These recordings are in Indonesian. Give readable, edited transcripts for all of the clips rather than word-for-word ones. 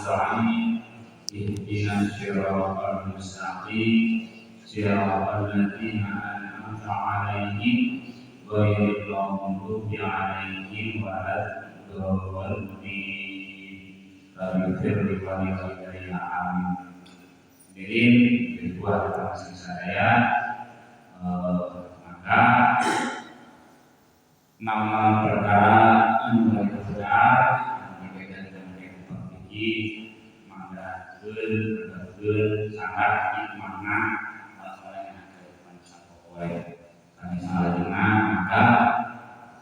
nasta'in ihdinas siratal mustaqim siratal ladzina an'amta 'alaihim ghairil maghdubi 'alaihim waladdallin. Rabbil walidayya amin. Jadi itu adalah maksud saya. Maka nama perkara anu benar diberikan dengan fikih maka sangat makna masalah yang ada di manusia pokoknya kami salah dengar maka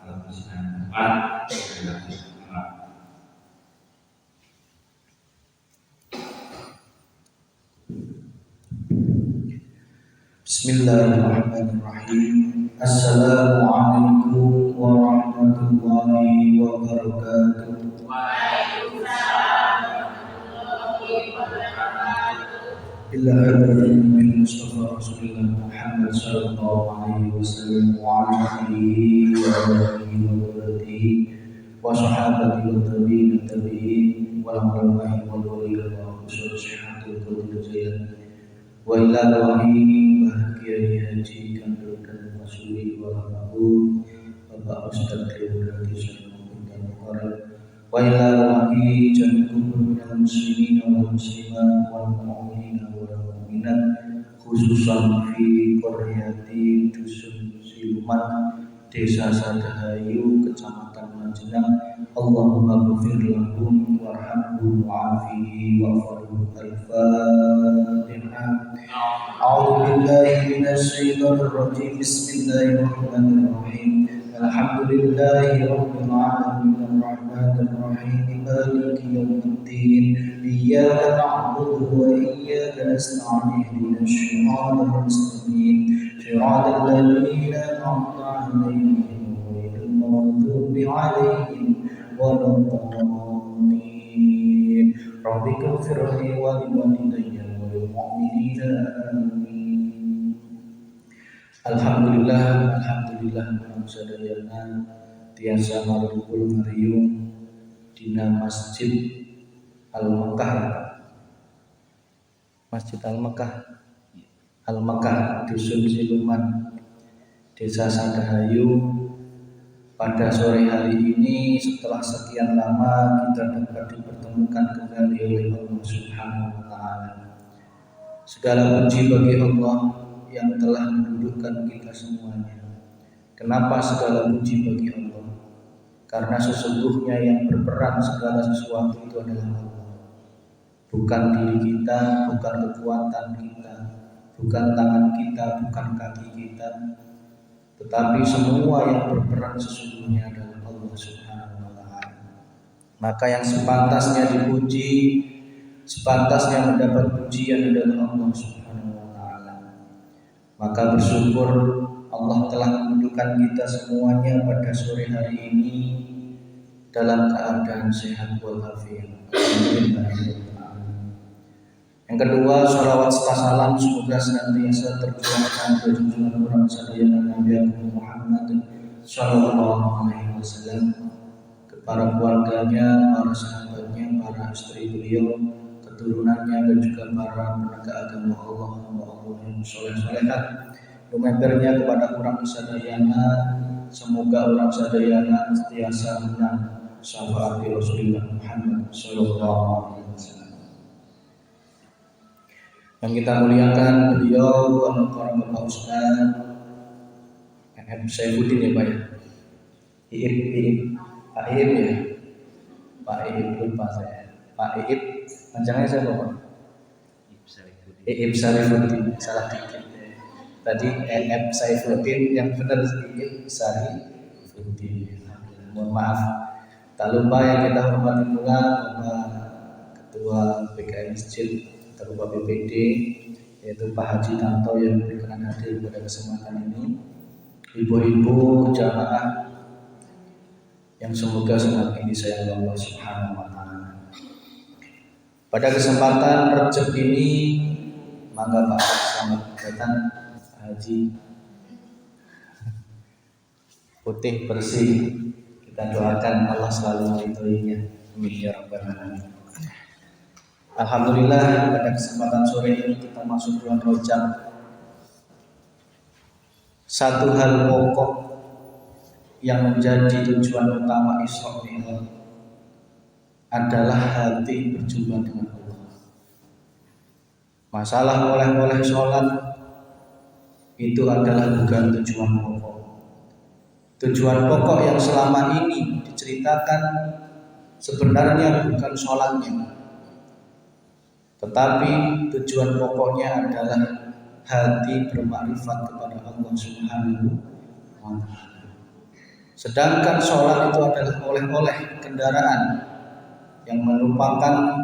keputusan tempat Bismillahirrahmanirrahim. Assalamualaikum warahmatullahi wabarakatuh. Waalaikumsalam warahmatullahi wabarakatuh. Ila hadratil Mustafa Rasulullah Muhammad sallallahu alaihi wasallam wa alihi wa sahbihi wa sahabati wa tabi'in wal ulama'i wal waliya wa syaikhul qadir zayyid wa ila wahi bahagia haji kandung dan masuri wa rahmatuh Bapak Ustaz Triwulandri sallallahu alaihi wasallam wa ila wahi jami'ul muslimin wal muslimat wal mu'minin wal mu'minat khususan fi qaryati Dusun Siluman Desa Sadahayu Kecamatan Manjenang. Allahumma ghfir lahum warhamhum wa'afihi wa'afu al-Fatihah. A'udzu billahi minasy syaithanir rajim. Bismillahirrahmanirrahim. Alhamdulillahi rabbil alamin arrahmanir rahim maliki yaumiddin iyyaka na'budu wa iyyaka nasta'in ihdinas siratal mustaqim siratal ladzina an'amta 'alaihim ghairil maghdubi 'alaihim waladdallin. Rabbighfirli wa liwalidayya walil mu'minina amin. Alhamdulillah sadayana tiasa marupul ngariung dina Masjid Al-Makkah Dusun Siluman Desa Sadahayu. Pada sore hari ini setelah sekian lama kita dapat dipertemukan kembali oleh Allah Subhanahu wa taala. Segala puji bagi Allah yang telah mendudukkan kita semuanya. Kenapa segala puji bagi Allah? Karena sesungguhnya yang berperan segala sesuatu itu adalah Allah. Bukan diri kita, bukan kekuatan kita, bukan tangan kita, bukan kaki kita, tetapi semua yang berperan sesungguhnya adalah Allah Subhanahu wa taala. Maka yang sepantasnya dipuji, sepantasnya mendapat pujian adalah Allah Subhanahu wa taala. Maka bersyukur Allah telah menundukkan kita semuanya pada sore hari ini dalam keadaan sehat walafiat. Yang kedua, sholawat serta salam semoga senantiasa tercurahkan ke junjungan orang sadayana Nabi Muhammad sallallahu alaihi wasallam, ke para keluarganya, para sahabatnya, para istri beliau, keturunannya dan juga para penegak agama Allah yang soleh-solehat. Lumebernya kepada orang sadayana, semoga orang sadayana sentiasa menang syafaat Rasulullah Muhammad sallallahu alaihi wasallam. Yang kita muliakan beliau orang Bapak Ustaz Saifuddin ya Pak ya. Pak Iib ya. Pak Iib lupa saya. Pak Iib panjangnya saya Bapak. Iib Saifuddin salah dikit. Tadi EF Saifuddin yang benar Iib Saifuddin. Mohon maaf. Tak lupa yang kita hormati pula Bapak Ketua PKM Masjid Ketua BPD yaitu Pak Haji Tanto yang berkenan hadir pada kesempatan ini, ibu-ibu jamaah yang semoga semakin disayang Allah Subhanahu wa taala. Pada kesempatan Rejab ini mangga Pak selamat datang Haji putih bersih. Kita doakan Allah selalu meridhoinya. Amin ya rabbal alamin. Alhamdulillah pada kesempatan sore ini kita masuk bulan Rajab. Satu hal pokok yang menjadi tujuan utama Isra Mi'raj adalah hati berjumpa dengan Allah. Masalah oleh sholat itu adalah bukan tujuan pokok. Tujuan pokok yang selama ini diceritakan sebenarnya bukan sholatnya, tetapi tujuan pokoknya adalah hati bermakrifat kepada Allah Subhanahu wa Ta'ala. Sedangkan sholat itu adalah oleh-oleh kendaraan yang merupakan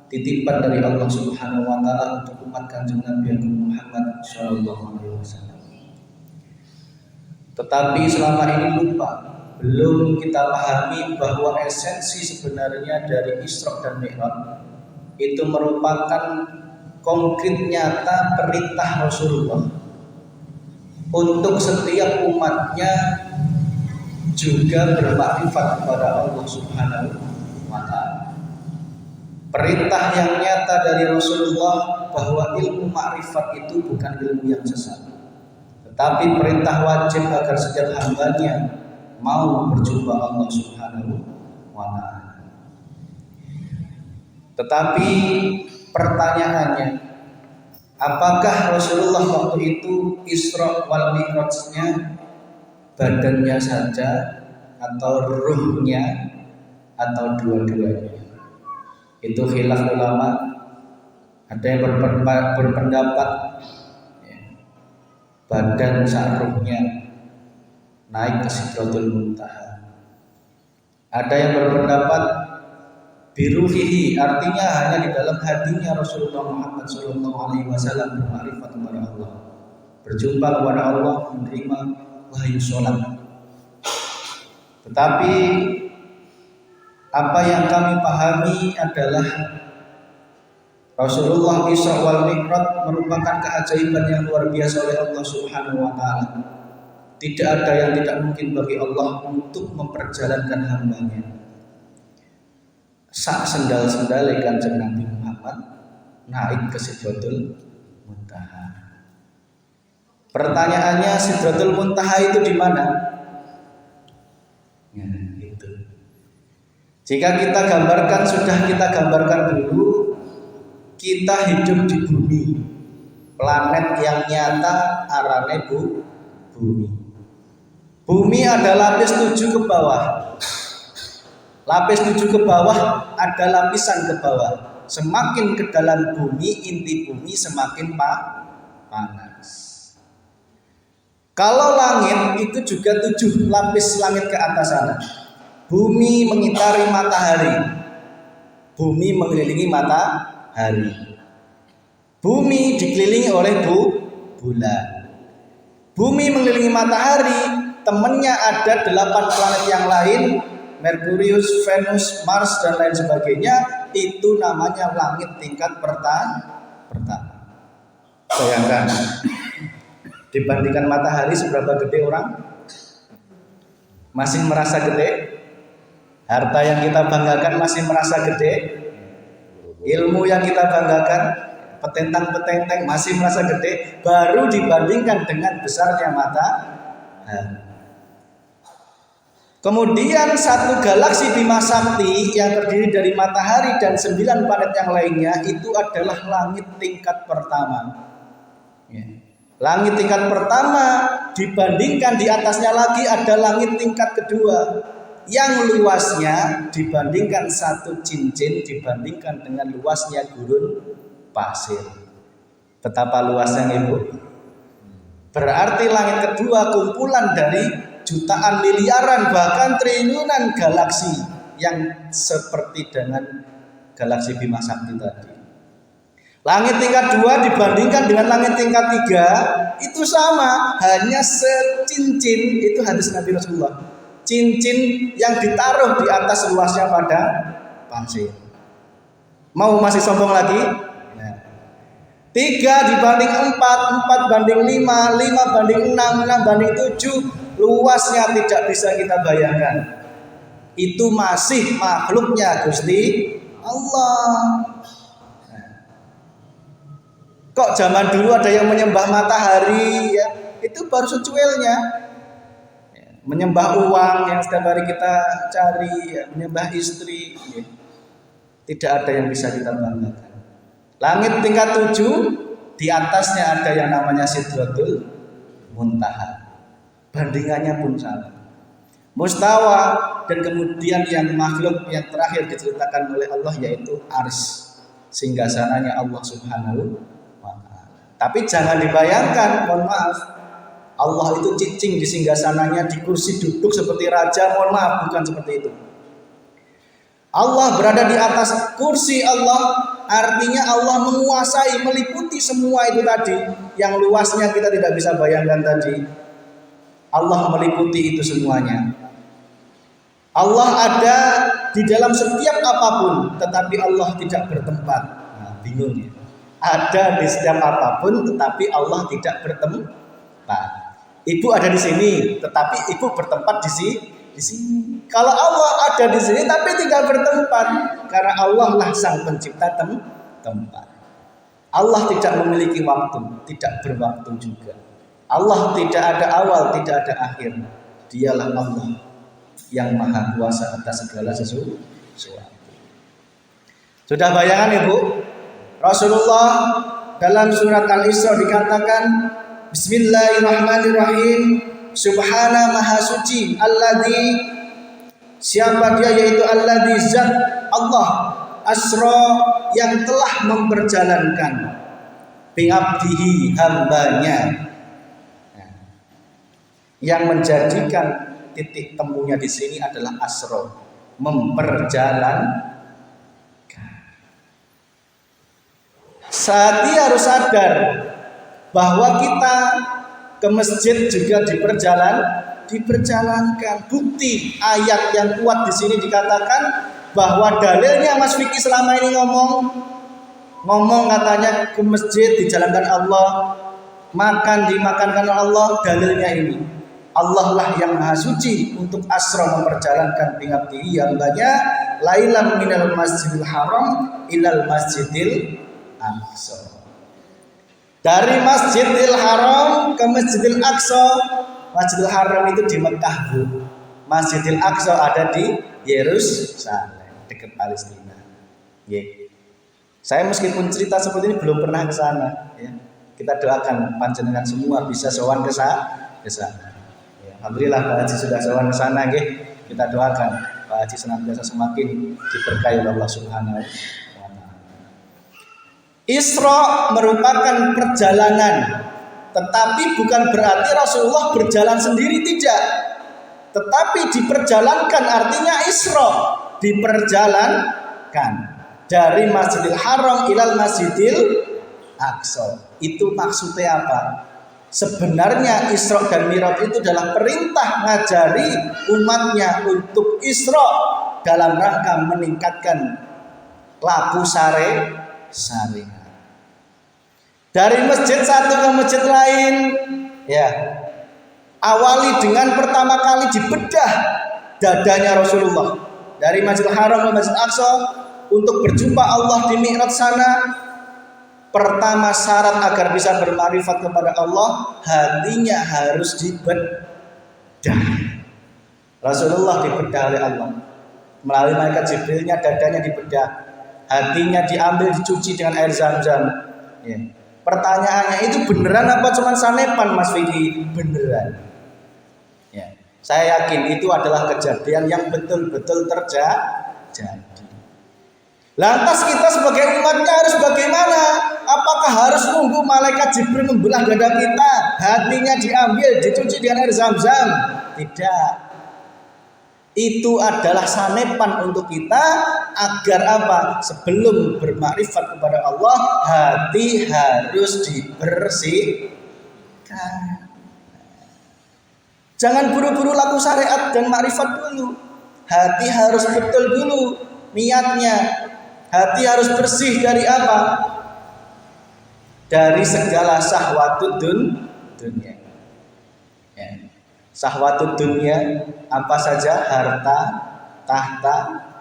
titipan dari Allah Subhanahu wa Ta'ala untuk umat Kanjeng Nabi Muhammad sallallahu alaihi wasallam. Tetapi selama ini belum kita pahami bahwa esensi sebenarnya dari Isra dan Mi'raj itu merupakan konkret nyata perintah Rasulullah untuk setiap umatnya juga bermakrifat kepada Allah Subhanahu wa Ta'ala. Perintah yang nyata dari Rasulullah bahwa ilmu makrifat itu bukan ilmu yang sesat, tetapi perintah wajib agar setiap hambanya mau berjumpa Allah Subhanahu wa Ta'ala. Tetapi pertanyaannya, apakah Rasulullah waktu itu Isra wal Mi'rajnya badannya saja atau ruhnya atau dua-duanya? Itu khilaf ulama. Ada yang berpendapat badan ruhnya naik ke Sidratul Muntaha. Ada yang berpendapat biruhihi, artinya hanya di dalam hatinya Rasulullah Muhammad SAW bermakrifat kepada Allah, berjumpa kepada Allah, menerima wahyu sholat. Tetapi apa yang kami pahami adalah Rasulullah Isra wal Mi'raj merupakan keajaiban yang luar biasa oleh Allah Subhanahu wa Ta'ala. Tidak ada yang tidak mungkin bagi Allah untuk memperjalankan hambanya. Sak sendal-sendale Kanjeng Nabi Muhammad naik ke Sidratul Muntaha. Pertanyaannya, Sidratul Muntaha itu di mana? Ya, itu. Jika kita gambarkan, sudah kita gambarkan dulu, kita hidup di bumi, planet yang nyata arane bumi. Bumi ada lapis 7 ke bawah. Lapis 7 ke bawah ada lapisan ke bawah. Semakin ke dalam bumi, inti bumi semakin panas. Kalau langit itu juga 7 lapis langit ke atas sana. Bumi mengitari matahari. Bumi mengelilingi matahari. Bumi dikelilingi oleh bulan. Bumi mengelilingi matahari, temannya ada 8 planet yang lain, Merkurius, Venus, Mars dan lain sebagainya. Itu namanya langit tingkat pertama. Bayangkan, dibandingkan matahari seberapa gede orang? Masih merasa gede? Harta yang kita banggakan masih merasa gede? Ilmu yang kita banggakan, petentang-petenteng masih merasa gede? Baru dibandingkan dengan besarnya matahari. Kemudian satu galaksi Bima Sakti yang terdiri dari matahari dan 9 planet yang lainnya itu adalah langit tingkat pertama. Langit tingkat pertama dibandingkan di atasnya lagi ada langit tingkat kedua yang luasnya dibandingkan satu cincin dibandingkan dengan luasnya gurun pasir. Betapa luasnya, Ibu? Berarti langit kedua kumpulan dari jutaan, miliaran, bahkan triliunan galaksi yang seperti dengan galaksi Bima Sakti tadi. Langit tingkat 2 dibandingkan dengan langit tingkat 3 itu sama, hanya secincin. Itu hadis Nabi Rasulullah. Cincin yang ditaruh di atas luasnya pada pasir. Mau masih sombong lagi? 3 dibanding 4, 4 banding 5, 5 banding 6, 6 banding 7. Luasnya tidak bisa kita bayangkan. Itu masih makhluknya Gusti Allah. Kok zaman dulu ada yang menyembah matahari ya? Itu baru secuilnya. Ya, menyembah uang yang setiap hari kita cari, ya, menyembah istri. Ya. Tidak ada yang bisa kita banggakan. Langit tingkat 7, di atasnya ada yang namanya Sidratul Muntaha. Bandingannya pun sama. Mustawa, dan kemudian yang makhluk yang terakhir diceritakan oleh Allah yaitu Arsy, singgasananya Allah Subhanahu wa Ta'ala. Tapi jangan dibayangkan, mohon maaf, Allah itu cicing di singgasananya, di kursi duduk seperti raja, mohon maaf, bukan seperti itu. Allah berada di atas kursi Allah, artinya Allah menguasai, meliputi semua itu tadi, yang luasnya kita tidak bisa bayangkan tadi. Allah meliputi itu semuanya. Allah ada di dalam setiap apapun, tetapi Allah tidak bertempat. Nah, bingung ya. Ada di setiap apapun, tetapi Allah tidak bertempat. Ibu ada di sini, tetapi ibu bertempat di sini. Kalau Allah ada di sini, tapi tidak bertempat, karena Allah lah sang pencipta tempat. Allah tidak memiliki waktu, tidak berwaktu juga. Allah tidak ada awal, tidak ada akhir. Dialah Allah yang maha kuasa atas segala sesuatu. Sudah bayangan Ibu? Rasulullah dalam surat Al-Isra dikatakan, Bismillahirrahmanirrahim, Subhana maha suci, Alladzi, siapa dia, yaitu Alladzi zat Allah, Asra, yang telah memperjalankan, Bi'abdihi, hambanya, yang menjadikan titik temunya di sini adalah asro, memperjalankan. Hati harus sadar bahwa kita ke masjid juga diperjalankan. Bukti ayat yang kuat di sini dikatakan bahwa dalilnya Mas Vicky selama ini ngomong katanya ke masjid dijalankan Allah, makan dimakankan Allah, dalilnya ini. Allah lah yang maha suci untuk asra, memperjalankan pengabdi hambanya lailan minal masjidil haram ilal masjidil aqsa. Dari Masjidil Haram ke Masjidil Aqsa. Masjidil Haram itu di Mekah, Bu. Masjidil Aqsa ada di Yerusalem, dekat Palestina. Yeah. Saya meskipun cerita seperti ini belum pernah ke sana, ya. Kita doakan panjenengan semua bisa sowan ke sana. Alhamdulillah Pak Haji sudah sowan ke sana, nggih. Kita doakan Pak Haji senantiasa semakin diberkahi oleh Allah Subhanahu wa Ta'ala. Isra merupakan perjalanan, tetapi bukan berarti Rasulullah berjalan sendiri, tidak. Tetapi diperjalankan, artinya Isra, diperjalankan dari Masjidil Haram ilal Masjidil Aqsa. Itu maksudnya apa? Sebenarnya Isra dan Mi'raj itu adalah perintah ngajari umatnya untuk Isra dalam rangka meningkatkan laku syariat. Dari masjid satu ke masjid lain, ya. Awali dengan pertama kali dibedah dadanya Rasulullah dari Masjidil Haram ke Masjid Aqsa untuk berjumpa Allah di Mi'raj sana. Pertama syarat agar bisa bermarifat kepada Allah, hatinya harus dibedah. Rasulullah dibedah oleh Allah melalui malaikat Jibrilnya, dadanya dibedah, hatinya diambil dicuci dengan air Zam-Zam. Ya. Pertanyaannya, itu beneran apa cuma sanepan, Mas Vicky? Beneran. Ya. Saya yakin itu adalah kejadian yang betul-betul terjadi. Lantas kita sebagai umatnya harus bagaimana? Apakah harus nunggu malaikat Jibril membelah dada kita, hatinya diambil, dicuci dengan air Zam-Zam? Tidak. Itu adalah sanepan untuk kita agar apa? Sebelum bermakrifat kepada Allah, hati harus dibersihkan. Jangan buru-buru laku syariat dan makrifat dulu. Hati harus betul dulu niatnya. Hati harus bersih dari apa? Dari segala syahwatud dunia. Ya. Syahwatud dunia apa saja? Harta, tahta,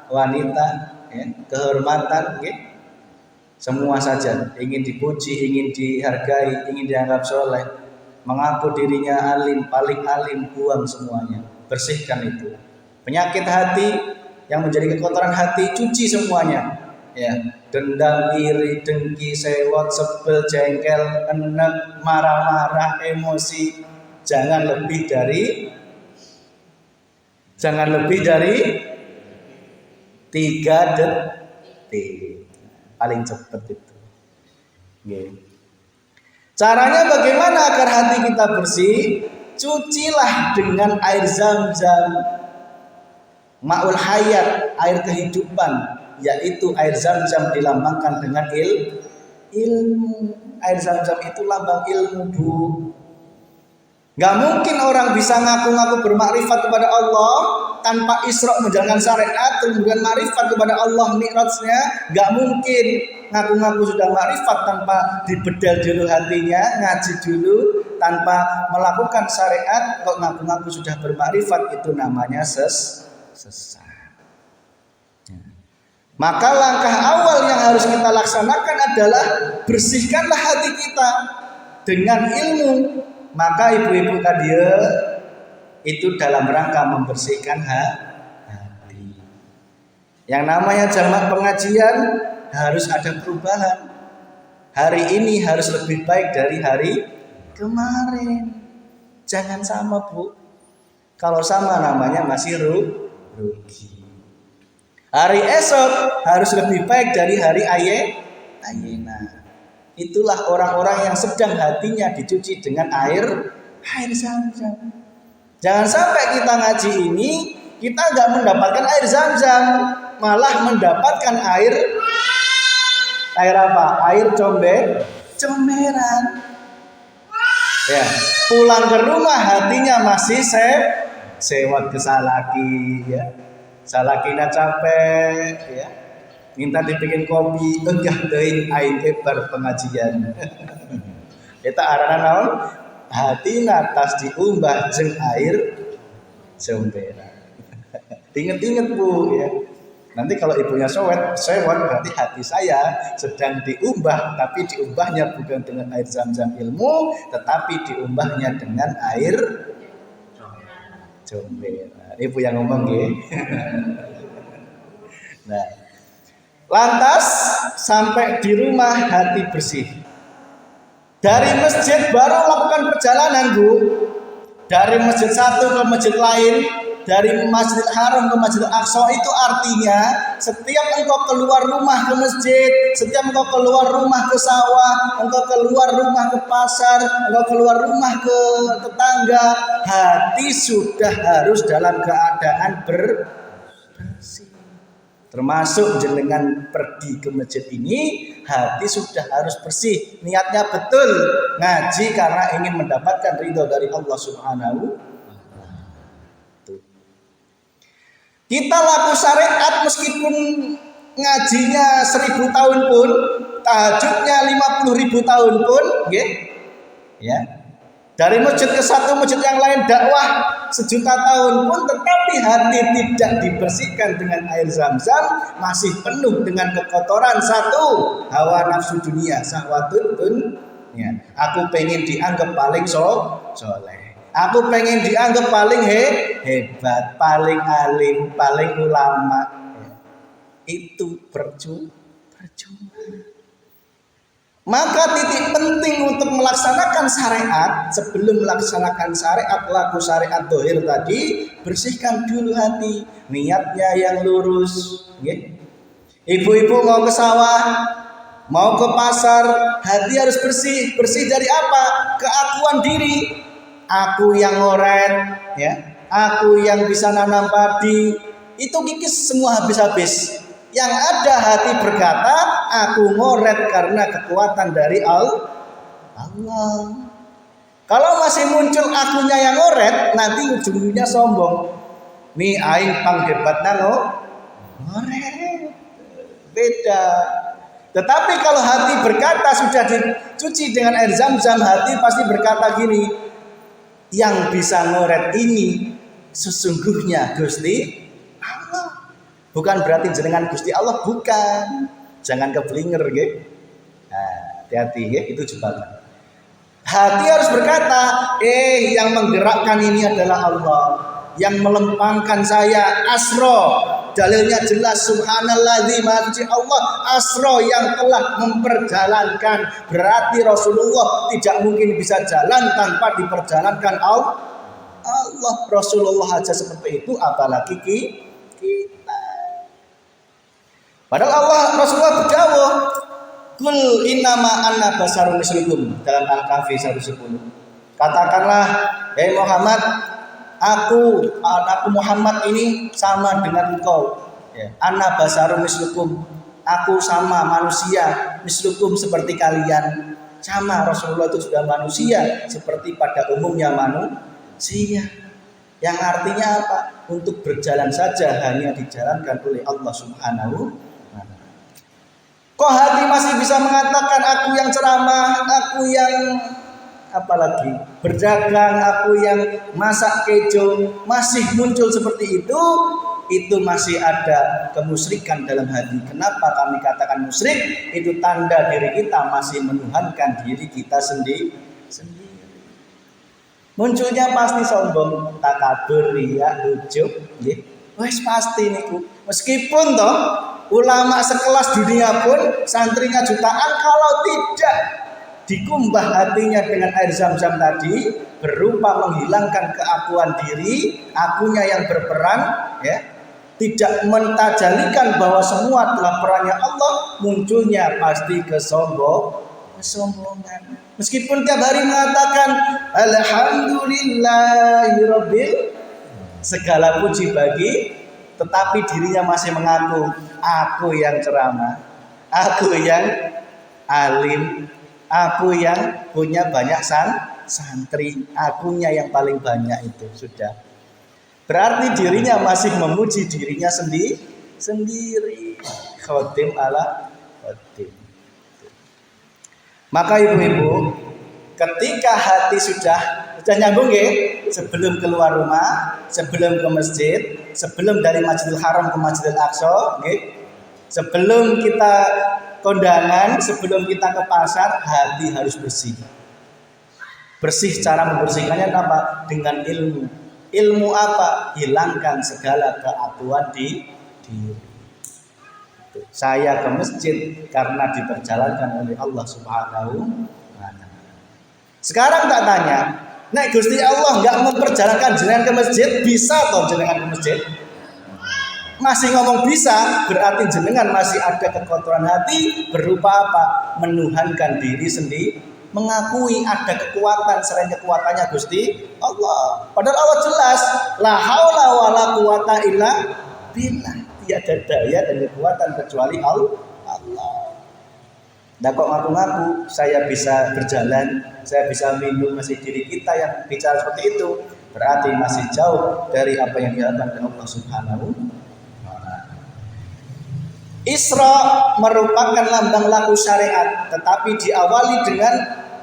wanita, ya, kehormatan, ya. Semua saja, ingin dipuji, ingin dihargai, ingin dianggap soleh, mengaku dirinya alim, paling alim, buang semuanya, bersihkan itu. Penyakit hati yang menjadi kekotoran hati, cuci semuanya. Ya, dendam, iri, dengki, sewot, sebel, jengkel, enek, marah-marah, emosi, jangan lebih dari 3 detik. Paling cepat itu. Okay. Caranya bagaimana agar hati kita bersih? Cucilah dengan air Zam-Zam, Ma'ul Hayat, air kehidupan, yaitu air Zam-Zam dilambangkan dengan ilmu. Air Zam-Zam itu lambang ilmu, Bu. Gak mungkin orang bisa ngaku-ngaku bermakrifat kepada Allah tanpa Isra menjalankan syariat, kemudian makrifat kepada Allah mi'rajnya. Gak mungkin ngaku-ngaku sudah makrifat tanpa dibedal dulu hatinya, ngaji dulu tanpa melakukan syariat. Kok ngaku-ngaku sudah bermakrifat, itu namanya sesat. Maka langkah awal yang harus kita laksanakan adalah bersihkanlah hati kita dengan ilmu. Maka ibu-ibu kadia itu dalam rangka membersihkan hati. Yang namanya jamak pengajian harus ada perubahan. Hari ini harus lebih baik dari hari kemarin. Jangan sama, Bu. Kalau sama namanya masih rugi. Hari esok harus lebih baik dari hari ayena. Itulah orang-orang yang sedang hatinya dicuci dengan air Zam-Zam. Jangan sampai kita ngaji ini kita nggak mendapatkan air Zam-Zam, malah mendapatkan air apa? Air comberan. Ya, pulang ke rumah hatinya masih sewot ke salaki, ya. Salakina capek, ya. Minta dibikin kopi, enggak teuing aing bar pengajian. Eta arana naon? Hatina tas diumbah jeung air comberan. Ingat-ingat, Bu, ya. Nanti kalau ibunya sewot berarti hati saya sedang diumbah, tapi diumbahnya bukan dengan air Zam-Zam ilmu, tetapi diumbahnya dengan air comberan. Ibu yang ngomong nggih. Nah, lantas sampai di rumah hati bersih. Dari masjid baru melakukan perjalanan, Bu. Dari masjid satu ke masjid lain, dari Masjidil Haram ke Masjidil Aqsa, itu artinya setiap engkau keluar rumah ke masjid, setiap engkau keluar rumah ke sawah, engkau keluar rumah ke pasar, engkau keluar rumah ke tetangga, hati sudah harus dalam keadaan bersih. Termasuk jenengan pergi ke masjid ini, hati sudah harus bersih. Niatnya betul, ngaji karena ingin mendapatkan ridho dari Allah Subhanahu. Kita laku syariat meskipun ngajinya 1000 tahun pun, tahajudnya 50.000 tahun pun, ya. Dari masjid ke satu masjid yang lain dakwah 1.000.000 tahun pun, tetapi hati tidak dibersihkan dengan air Zam-Zam, masih penuh dengan kekotoran. Satu, hawa nafsu dunia, syahwatun dunya. Aku pengen dianggap paling soleh. Aku pengen dianggap paling hebat, paling alim, paling ulama. Itu percuma. Maka titik penting untuk melaksanakan syariat, sebelum melaksanakan syariat, laku syariat dohir tadi, bersihkan dulu hati, niatnya yang lurus. Ibu-ibu mau ke sawah, mau ke pasar, hati harus bersih. Bersih dari apa? Keakuan diri. Aku yang ngoret, ya. Aku yang bisa nanam padi. Itu kikis semua habis-habis. Yang ada hati berkata, aku ngoret karena kekuatan dari Allah. Kalau masih muncul akunya yang ngoret, nanti ujungnya sombong. Nih aing panggebatna ngoret. Beda. Tetapi kalau hati berkata sudah dicuci dengan air Zam-Zam, hati pasti berkata gini, yang bisa ngoret ini sesungguhnya Gusti Allah. Bukan berarti jenengan Gusti Allah, bukan. Jangan keblinger nggih. Nah, hati-hati nggih, itu jebakan. Hati harus berkata, yang menggerakkan ini adalah Allah, yang melempangkan saya asro. Dalilnya jelas, subhanalladzi maha suci Allah, asro yang telah memperjalankan. Berarti Rasulullah tidak mungkin bisa jalan tanpa diperjalankan Allah. Rasulullah aja seperti itu, apalagi kita. Padahal Rasulullah berdawuh, kul innama anna basarun mislukum, dalam Al-Kahfi 110. Katakanlah, Muhammad, aku Muhammad ini sama dengan engkau. Anna basarun mislukum, aku sama manusia, mislukum seperti kalian. Sama, Rasulullah itu sudah manusia seperti pada umumnya manusia. Yang artinya apa? Untuk berjalan saja hanya dijalankan oleh Allah Subhanahu wa ta'ala. Kok hati masih bisa mengatakan aku yang ceramah, aku yang apalagi berdagang, aku yang masak kejo, masih muncul seperti itu masih ada kemusyrikan dalam hati. Kenapa kami katakan musyrik? Itu tanda diri kita masih menuhankan diri kita sendiri. Munculnya pasti sombong, takabur, riya, ujub, nggih. Wes pasti niku. Meskipun toh ulama sekelas dunia pun santrinya jutaan, kalau tidak dikumbah hatinya dengan air zam-zam tadi berupa menghilangkan keakuan diri, akunya yang berperan, tidak mentajalikan bahwa semua adalah perannya Allah, munculnya pasti kesombongan. Meskipun tiap hari mengatakan alhamdulillahirabbil, segala puji bagi, tetapi dirinya masih mengaku aku yang ceramah, aku yang alim, aku yang punya banyak santri, akunya yang paling banyak. Itu sudah berarti dirinya masih memuji dirinya sendiri. Khotim ala khotim. Maka ibu-ibu, ketika hati sudah nyambung nggih, sebelum keluar rumah, sebelum ke masjid, sebelum dari Masjidil Haram ke Masjidil Aqsa, nggih, sebelum kita kondangan, sebelum kita ke pasar, hati harus bersih. Bersih, cara membersihkannya apa? Dengan ilmu. Ilmu apa? Hilangkan segala keakuan di diri. Saya ke masjid karena diperjalankan oleh Allah Subhanahu wa ta'ala. Sekarang tak tanya, nek Gusti Allah enggak memperjalankan jenengan ke masjid, bisa toh jenengan ke masjid? Masih ngomong bisa, berarti jenengan masih ada kekotoran hati berupa apa? Menuhankan diri sendiri, mengakui ada kekuatan selain kekuatannya Gusti Allah. Padahal Allah jelas, la haula wala quwata illa billah. Tiada daya dan kekuatan kecuali Allah. Nah kok ngaku-ngaku saya bisa berjalan, saya bisa minum, masih diri kita yang bicara seperti itu, berarti masih jauh dari apa yang diharapkan oleh Allah Subhanahu wa ta'ala. Isra merupakan lambang laku syariat, tetapi diawali dengan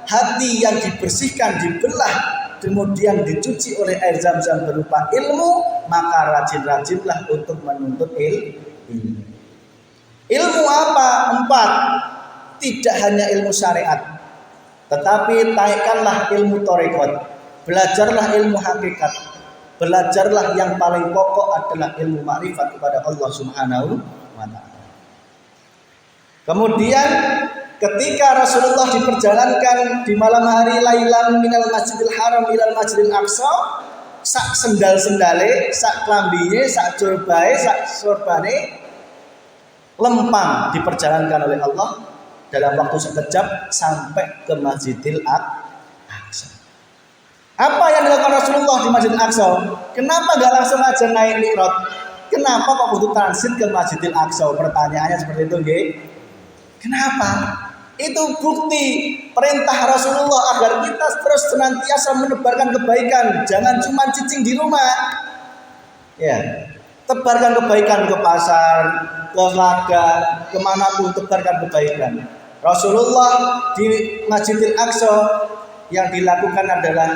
hati yang dibersihkan, dibelah, kemudian dicuci oleh air zam-zam berupa ilmu, maka rajin-rajinlah untuk menuntut ilmu. Ilmu apa? 4. Tidak hanya ilmu syariat, tetapi taikkanlah ilmu tarekat. Belajarlah ilmu hakikat. Belajarlah yang paling pokok adalah ilmu makrifat kepada Allah Subhanahu wa ta'ala. Kemudian ketika Rasulullah diperjalankan di malam hari lailan minal Masjidil Haram ilal Masjidil Aqsa, sak sendal-sendale, sak klambinya, sak jorbae, sak sorbane lempang diperjalankan oleh Allah dalam waktu sekejap sampai ke Masjidil Aqsa. Apa yang dilakukan Rasulullah di Masjidil Aqsa? Kenapa gak langsung aja naik mi'raj? Kenapa kok butuh transit ke Masjidil Aqsa? Pertanyaannya seperti itu, nggih. Kenapa? Itu bukti perintah Rasulullah agar kita terus senantiasa menebarkan kebaikan, jangan cuma cicing di rumah. Tebarkan kebaikan ke pasar, ke ladang, kemanapun tebarkan kebaikan. Rasulullah di Masjidil Aqsa yang dilakukan adalah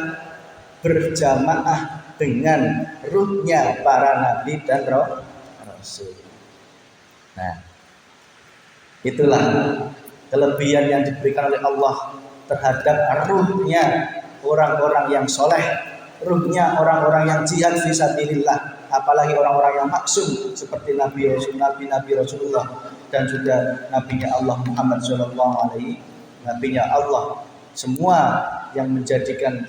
berjamaah dengan ruhnya para nabi dan rasul. Nah, Itulah kelebihan yang diberikan oleh Allah terhadap ruhnya orang-orang yang soleh, ruhnya orang-orang yang jihad fisabilillah, apalagi orang-orang yang maksum seperti Nabi Rasulullah dan juga Nabinya Allah Muhammad SAW, Nabinya Allah. Semua yang menjadikan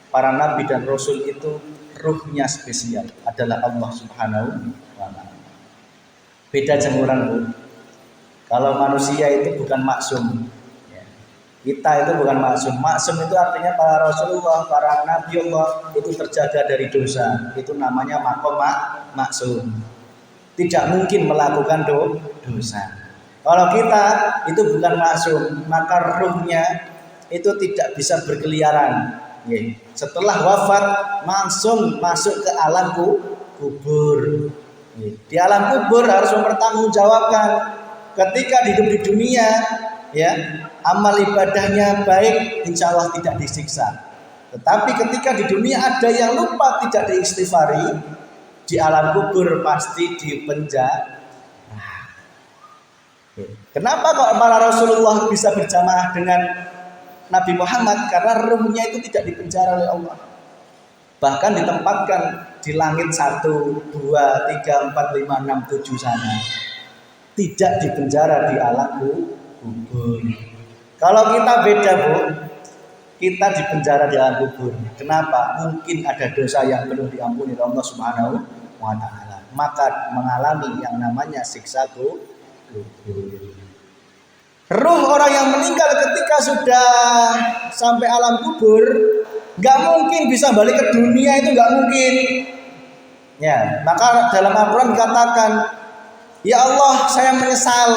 para nabi dan rasul itu ruhnya spesial adalah Allah Subhanahu wa Ta'ala. Beda jemuran, Bu. Kalau manusia itu bukan maksum, kita itu bukan maksum. Maksum itu artinya para Rasulullah, para Nabi Allah itu terjaga dari dosa. Itu namanya makom maksum. Tidak mungkin melakukan dosa. Kalau kita itu bukan maksum, maka ruhnya itu tidak bisa berkeliaran. Setelah wafat langsung masuk ke alam kubur. Di alam kubur harus mempertanggungjawabkan. Ketika hidup di dunia, ya, amal ibadahnya baik, insya Allah tidak disiksa. Tetapi ketika di dunia ada yang lupa tidak diistighfari, di alam kubur pasti dipenjara. Kenapa kok para Rasulullah bisa berjamaah dengan Nabi Muhammad? Karena ruhnya itu tidak dipenjara oleh Allah. Bahkan ditempatkan di langit 1, 2, 3, 4, 5, 6, 7 sana. Tidak dipenjara di alam kubur. Kalau kita beda, Bu. Kita dipenjara di alam kubur. Kenapa? Mungkin ada dosa yang belum diampuni oleh Allah Subhanahu wa Ta'ala. Maka mengalami yang namanya siksa kubur. Ruh orang yang meninggal ketika sudah sampai alam kubur nggak mungkin bisa balik ke dunia, itu nggak mungkin. Ya, maka dalam Al-Quran dikatakan, ya Allah, saya menyesal,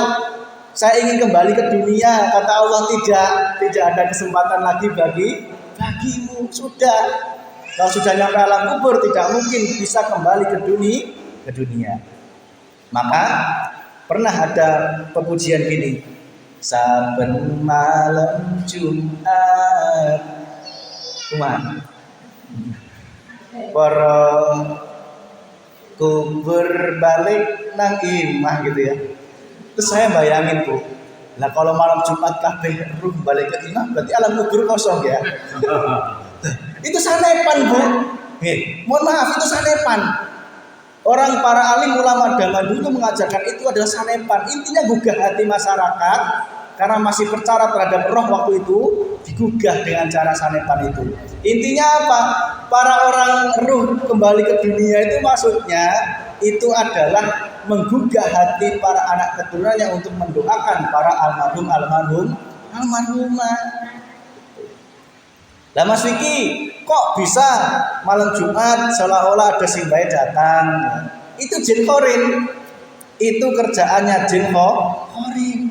saya ingin kembali ke dunia. Kata Allah, tidak ada kesempatan lagi bagimu. Sudah, kalau sudah nyampe alam kubur tidak mungkin bisa kembali ke dunia. Maka pernah ada pepujian gini, saben malam Jumat, para kubur balik nang imah gitu ya. Terus saya bayangin, Bu, nah kalau malam Jumat kabeh ruh balik ke imah, berarti alam kubur kosong ya. Itu sanepan, Bu. Mohon maaf, itu sanepan. Orang para alim ulama zaman dulu mengajarkan itu adalah sanepan. Intinya gugah hati masyarakat karena masih percaya terhadap roh waktu itu, digugah dengan cara sanepan itu. Intinya apa? Para orang ruh kembali ke dunia itu maksudnya itu adalah menggugah hati para anak keturunannya untuk mendoakan para almarhumah. Lah Mas Vicky, kok bisa malam Jumat seolah-olah ada simbahe datang? Itu jin khorin. Itu kerjaannya jin khorin.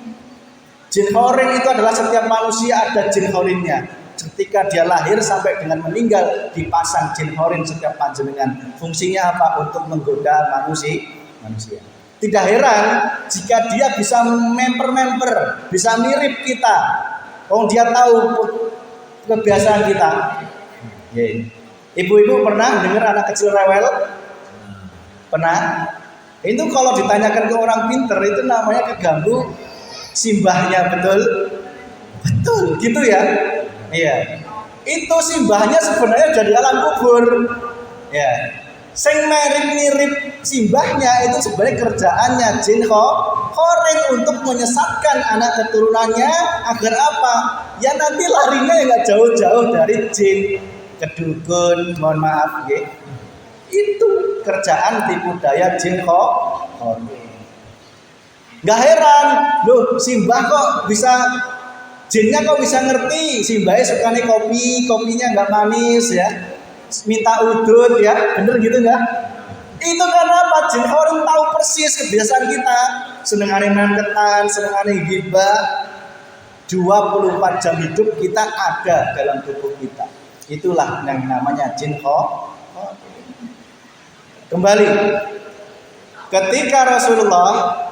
Jin khorin itu adalah setiap manusia ada jin khorinnya. Ketika dia lahir sampai dengan meninggal dipasang jin khorin setiap panjenengan. Fungsinya apa? Untuk menggoda manusia. Tidak heran jika dia bisa memper, bisa mirip kita. Dia tahu kebiasaan kita. Ibu-ibu pernah dengar anak kecil rewel? Pernah? Itu kalau ditanyakan ke orang pinter itu namanya keganggu simbahnya, betul gitu ya. Iya. Itu simbahnya sebenarnya dari alam kubur. Ya. Sing mirip simbahnya itu sebenarnya kerjaannya jin khorin untuk menyesatkan anak keturunannya agar apa? Ya nanti larinya nggak jauh-jauh dari jin, kedukun, mohon maaf ya. Itu kerjaan tipu daya jin khorin. Nggak heran, loh simbah kok bisa, jinnya kok bisa ngerti simbahnya sukanya kopinya nggak manis ya. Minta udut ya, bener gitu nggak? Itu karena apa? Jin khorin tahu persis kebiasaan kita. Senengane mantetan, senengane gibah. 24 jam hidup kita ada dalam tubuh kita. Itulah yang namanya jin khorin. Kembali, ketika Rasulullah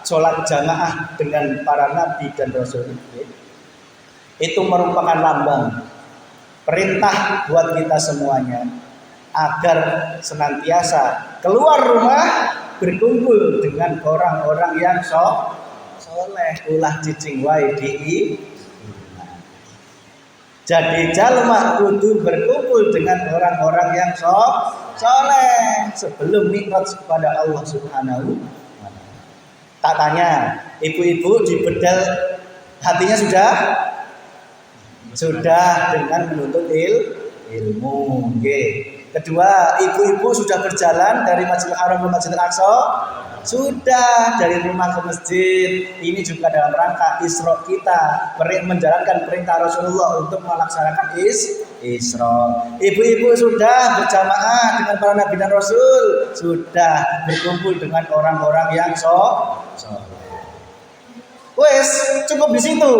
sholat jamaah dengan para nabi dan rasul itu merupakan lambang perintah buat kita semuanya agar senantiasa keluar rumah berkumpul dengan orang-orang yang soleh, ulah cicing wae di. Jadi jalma kudu berkumpul dengan orang-orang yang soleh sebelum mi'raj kepada Allah Subhanahu wa taala. Tak tanya, ibu-ibu di bedal hatinya sudah dengan menuntut ilmu. Kedua, ibu-ibu sudah berjalan dari Masjidil Haram ke Masjidil Aqsa, sudah dari rumah ke masjid. Ini juga dalam rangka Isra kita, menjalankan perintah Rasulullah untuk melaksanakan Isra. Ibu-ibu sudah berjamaah dengan para nabi dan rasul, sudah berkumpul dengan orang-orang yang soleh. Wes, cukup di situ.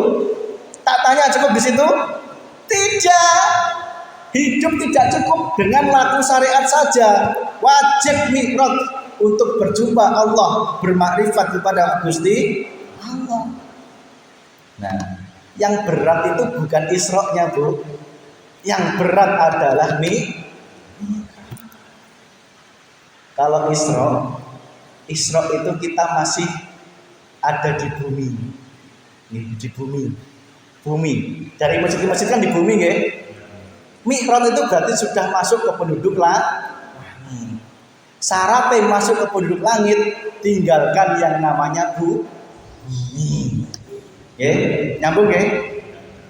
Tak tanya cukup di situ? Tidak. Hidup tidak cukup dengan laku syariat saja. Wajib mi'raj untuk berjumpa Allah, bermakrifat kepada Gusti Allah. Nah, yang berat itu bukan Isra-nya, Bu. Yang berat adalah kalau Isra itu kita masih ada di bumi. Di bumi. Dari masjid ke masjid kan di bumi, nggih. Mi'raj itu berarti sudah masuk ke penduduk langit. Syaratnya masuk ke penduduk langit, tinggalkan yang namanya bumi. Nyambung ya?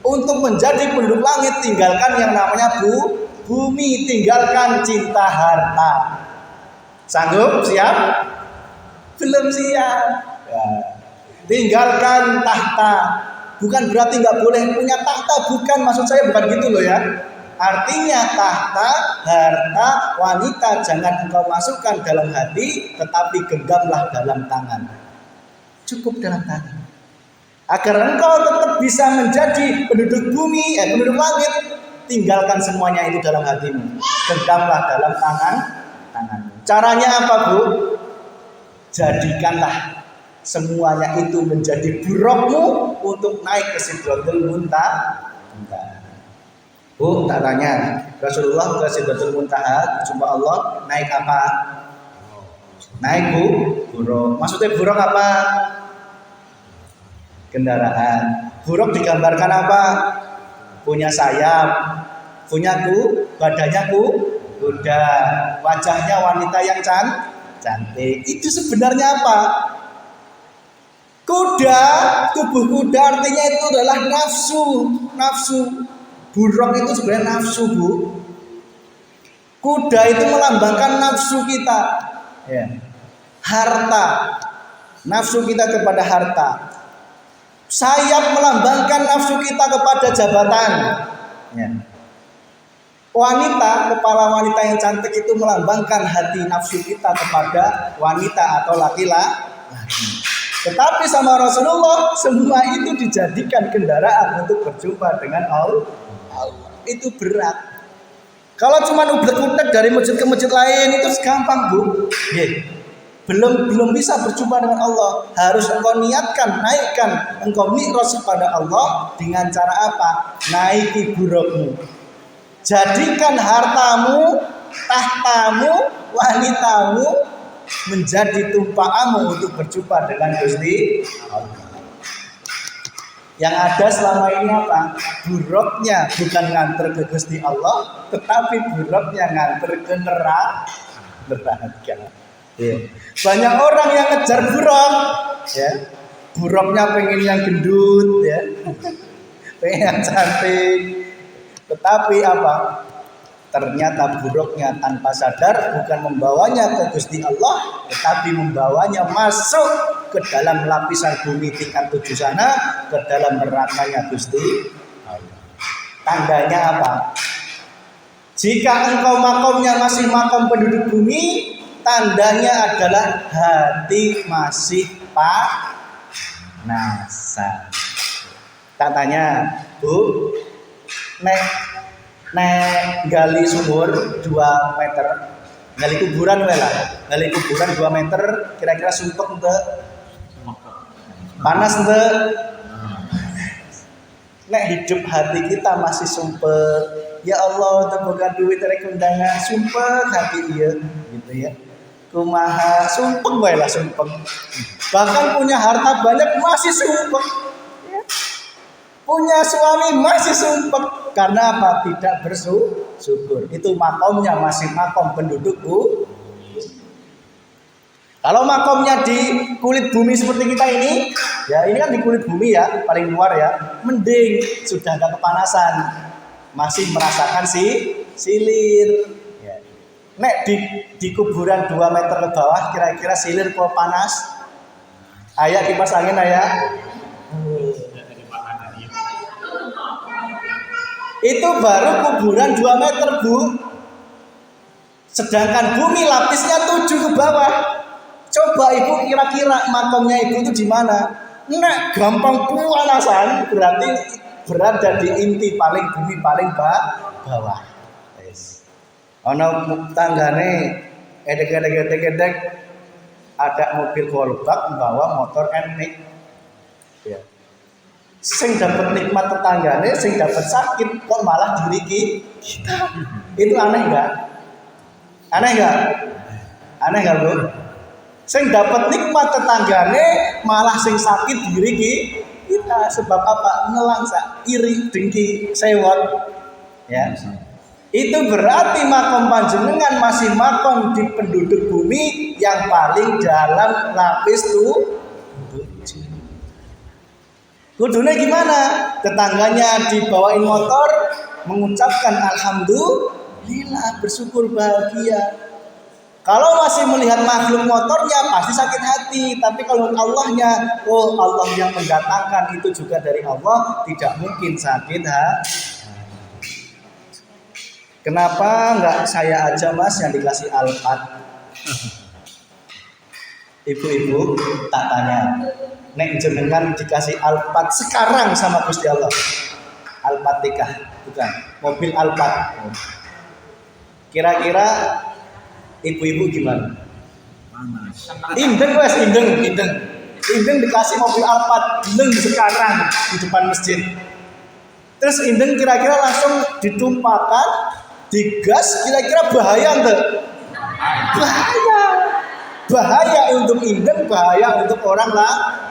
Untuk menjadi penduduk langit, tinggalkan yang namanya bumi, tinggalkan cinta harta. Sanggup? Siap? Belum siap. Ya. Tinggalkan tahta. Bukan berarti nggak boleh punya tahta, bukan, maksud saya bukan gitu loh ya. Artinya tahta, harta, wanita jangan engkau masukkan dalam hati, tetapi genggamlah dalam tangan. Cukup dalam tangan. Agar engkau tetap bisa menjadi penduduk bumi, penduduk langit, tinggalkan semuanya itu dalam hatimu. Genggamlah dalam tanganmu. Caranya apa, Bu? Jadikanlah semuanya itu menjadi burukmu untuk naik ke Sidratul Muntaha. Bu, tak tanya, Rasulullah ke Sidratul Muntaha berjumpa Allah, naik apa? Naik buruk. Maksudnya buruk apa? Kendaraan. Buruk digambarkan apa? Punya sayap, punya badannya kuda, wajahnya wanita yang cantik. Itu sebenarnya apa? Kuda, tubuh kuda artinya itu adalah nafsu. Buruk itu sebenarnya nafsu, Bu. Kuda itu melambangkan nafsu kita. Ya. Harta. Nafsu kita kepada harta. Sayap melambangkan nafsu kita kepada jabatan. Ya. Wanita, kepala wanita yang cantik itu melambangkan hati nafsu kita kepada wanita atau laki-laki. Tetapi sama Rasulullah, semua itu dijadikan kendaraan untuk berjumpa dengan Allah. Itu berat. Kalau cuma ublek-ublek dari masjid ke masjid lain itu gampang, Bu. Belum bisa berjumpa dengan Allah. Harus engkau niatkan, naikkan engkau mi'raj kepada Allah dengan cara apa? Naiki burukmu. Jadikan hartamu, tahtamu, wanitamu menjadi tumpaanmu untuk berjumpa dengan Gusti Allah. Yang ada selama ini apa? Buruknya bukan nganter ke Gusti Allah, tetapi buruknya nganter ke neraka. Ya. Banyak orang yang ngejar buruk, ya. Buruknya pengen yang gendut, ya. Pengen yang cantik. Tetapi apa? Ternyata buruknya tanpa sadar bukan membawanya ke Gusti Allah, tetapi membawanya masuk ke dalam lapisan bumi tingkat 7 sana, ke dalam nerakanya Gusti Allah. Tandanya apa? Jika engkau makomnya masih makom penduduk bumi, tandanya adalah hati masih panasan. Tak tanya, Bu, nek gali sumur 2 meter, gali kuburan 2 meter, kira-kira sumpek ente, panas ente. Nek hidup hati kita masih sumpek, ya Allah, temukan duit dari undangan, sumpek hati iya, gitu ya. kumaha sumpeng wae lah sumpeng. Bahkan punya harta banyak masih sumpeng. Punya suami masih sumpek karena apa? Tidak bersyukur. Itu makomnya masih makom penduduk bu. Kalau makomnya di kulit bumi seperti kita ini, ya ini kan di kulit bumi ya, paling luar ya, mending sudah agak kepanasan, masih merasakan silir. Ya. Nek di kuburan 2 meter ke bawah, kira-kira silir kok panas? Ayah kipas angin ayah. Itu baru kuburan 2 meter bu. Sedangkan bumi lapisnya 7 ke bawah. Coba ibu kira-kira makamnya ibu itu di mana? Nek gampang panasan berarti berada di inti paling bumi paling bawah. Yes. Ono tanggane edek ada mobil kolbak membawa motor enik. Ya. Sing dapat nikmat tetanggane, sing dapat sakit kok malah diri kita. Itu aneh enggak? Aneh enggak? Aneh enggak, Bu? Sing dapat nikmat tetanggane malah sing sakit diri kita. Sebab apa? Nelangsa, iri, dengki, sewot. Ya. Itu berarti makom panjenengan masih makom di penduduk bumi yang paling dalam lapis tuh. Kudune gimana? Tetangganya dibawain motor, mengucapkan alhamdulillah, bersyukur bahagia. Kalau masih melihat makhluk motornya pasti sakit hati, tapi kalau Allahnya, oh Allah yang mendatangkan itu juga dari Allah, tidak mungkin sakit hati. Kenapa enggak saya aja Mas yang dikasih Alphard? Ibu-ibu tak tanya. Nek jenengan dikasih Alphard sekarang sama Gusti Allah. Alphard nikah, bukan. Mobil Alphard. Kira-kira ibu-ibu gimana? Indeng wes, indeng dikasih mobil Alphard, indeng sekarang di depan masjid. Terus indeng kira-kira langsung ditumpahkan, digas, kira-kira bahaya enggak? Bahaya untuk indeng, bahaya untuk orang lain.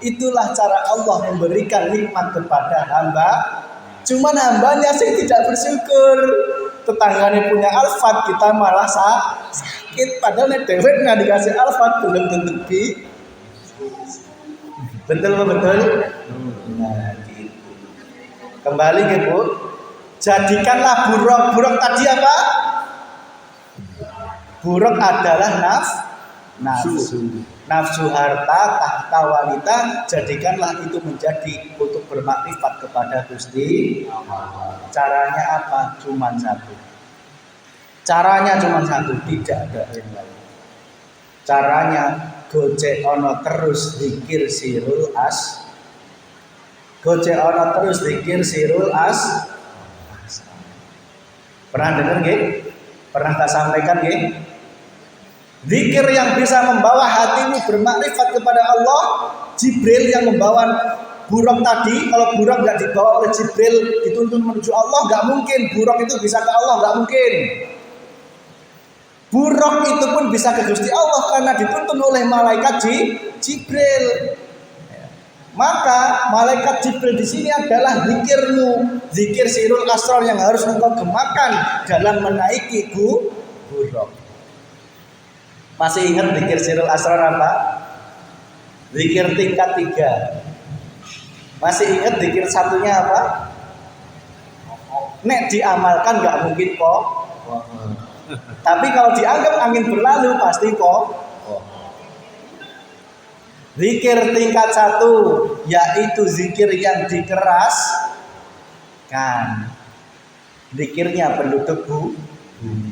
Itulah cara Allah memberikan nikmat kepada hamba. Cuman hambanya sih tidak bersyukur. Tetangganya punya Alphard, kita malah sakit. Padahal dewek nggak dikasih Alphard belum tentu betul. Nah, gitu. Kembali ke Bu. Jadikanlah buruk tadi apa? Buruk adalah nafsu harta, tahta wanita. Jadikanlah itu menjadi untuk bermakrifat kepada Gusti Allah. Caranya apa? Cuman satu. Tidak ada yang lain. Caranya gojek ono terus zikir sirul as. Pernah dengar nggih? Pernah tak sampaikan nggih? Zikir yang bisa membawa hatimu bermakrifat kepada Allah. Jibril yang membawa buruk tadi, kalau buruk nggak dibawa oleh Jibril dituntun menuju Allah, nggak mungkin. Buruk itu bisa ke Allah, nggak mungkin. Buruk itu pun bisa ke Gusti Allah karena dituntun oleh malaikat Jibril. Maka malaikat Jibril di sini adalah zikirmu, zikir sirul asrar yang harus engkau gemakan dalam menaiki buruk. Masih ingat zikir sirul asrar apa? Zikir tingkat 3. Masih ingat zikir satunya apa? Nek diamalkan nggak mungkin kok. Tapi kalau dianggap angin berlalu pasti kok. Zikir tingkat 1 yaitu zikir yang dikeraskan. Zikirnya penduduk bumi.